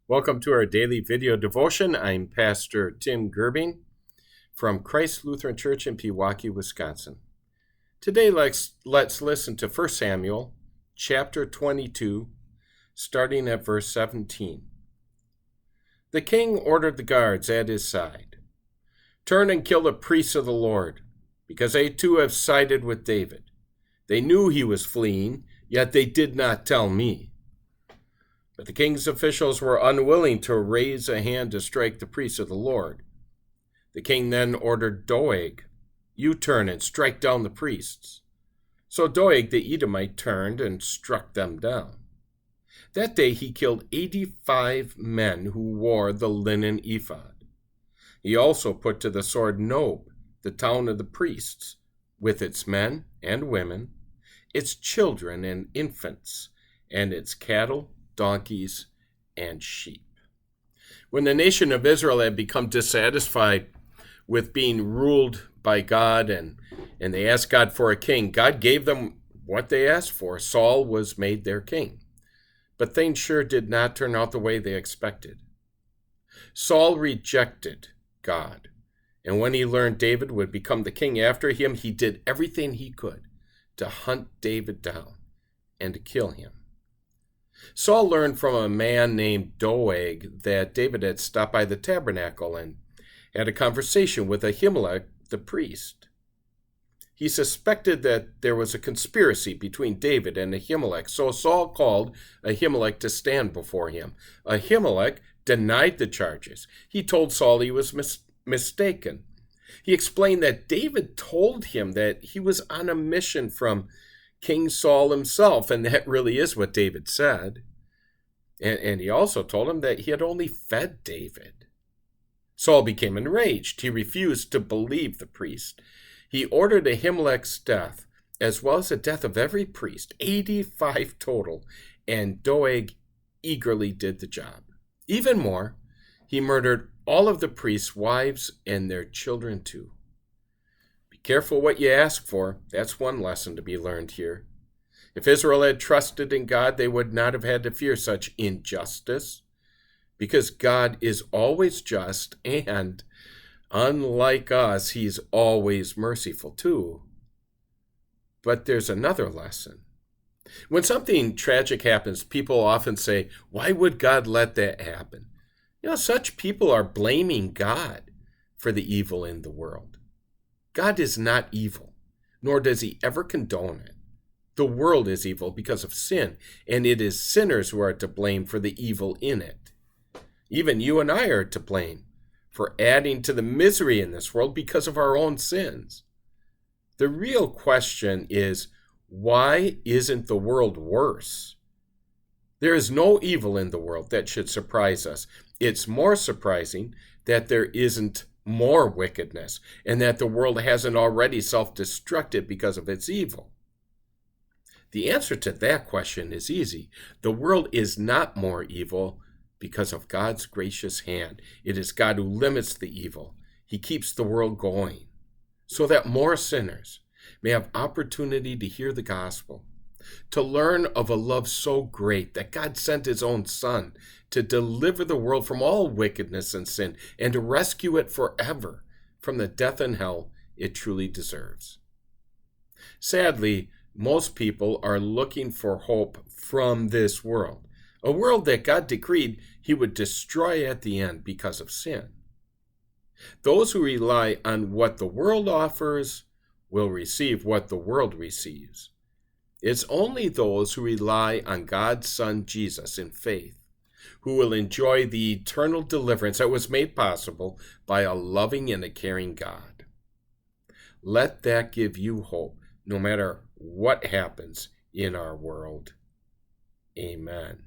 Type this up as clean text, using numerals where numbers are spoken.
Welcome to our daily video devotion. I'm Pastor Tim Gerbing from Christ Lutheran Church in Pewaukee, Wisconsin. Today, let's listen to 1 Samuel chapter 22, starting at verse 17. The king ordered the guards at his side, "Turn and kill the priests of the Lord, because they too have sided with David. They knew he was fleeing, yet they did not tell me." But the king's officials were unwilling to raise a hand to strike the priests of the Lord. The king then ordered Doeg, "You turn and strike down the priests." So Doeg the Edomite turned and struck them down. That day he killed 85 men who wore the linen ephod. He also put to the sword Nob, the town of the priests, with its men and women, its children and infants, and its cattle, donkeys, and sheep. When the nation of Israel had become dissatisfied with being ruled by God and they asked God for a king, God gave them what they asked for. Saul was made their king. But things sure did not turn out the way they expected. Saul rejected God, and when he learned David would become the king after him, he did everything he could to hunt David down and to kill him. Saul learned from a man named Doeg that David had stopped by the tabernacle and had a conversation with Ahimelech, the priest. He suspected that there was a conspiracy between David and Ahimelech, so Saul called Ahimelech to stand before him. Ahimelech denied the charges. He told Saul he was mistaken. He explained that David told him that he was on a mission from King Saul himself, and that really is what David said. And he also told him that he had only fed David. Saul became enraged. He refused to believe the priest. He ordered Ahimelech's death, as well as the death of every priest, 85 total, and Doeg eagerly did the job. Even more, he murdered all of the priests' wives and their children too. Careful what you ask for. That's one lesson to be learned here. If Israel had trusted in God, they would not have had to fear such injustice, because God is always just, and unlike us, he's always merciful too. But there's another lesson. When something tragic happens, people often say, "Why would God let that happen?" Such people are blaming God for the evil in the world. God is not evil, nor does he ever condone it. The world is evil because of sin, and it is sinners who are to blame for the evil in it. Even you and I are to blame for adding to the misery in this world because of our own sins. The real question is, why isn't the world worse? There is no evil in the world that should surprise us. It's more surprising that there isn't more wickedness, and that the world hasn't already self-destructed because of its evil. The answer to that question is easy. The world is not more evil because of God's gracious hand. It is God who limits the evil. He keeps the world going so that more sinners may have opportunity to hear the gospel, to learn of a love so great that God sent his own Son to deliver the world from all wickedness and sin and to rescue it forever from the death and hell it truly deserves. Sadly, most people are looking for hope from this world, a world that God decreed he would destroy at the end because of sin. Those who rely on what the world offers will receive what the world receives. It's only those who rely on God's Son Jesus in faith who will enjoy the eternal deliverance that was made possible by a loving and a caring God. Let that give you hope, no matter what happens in our world. Amen.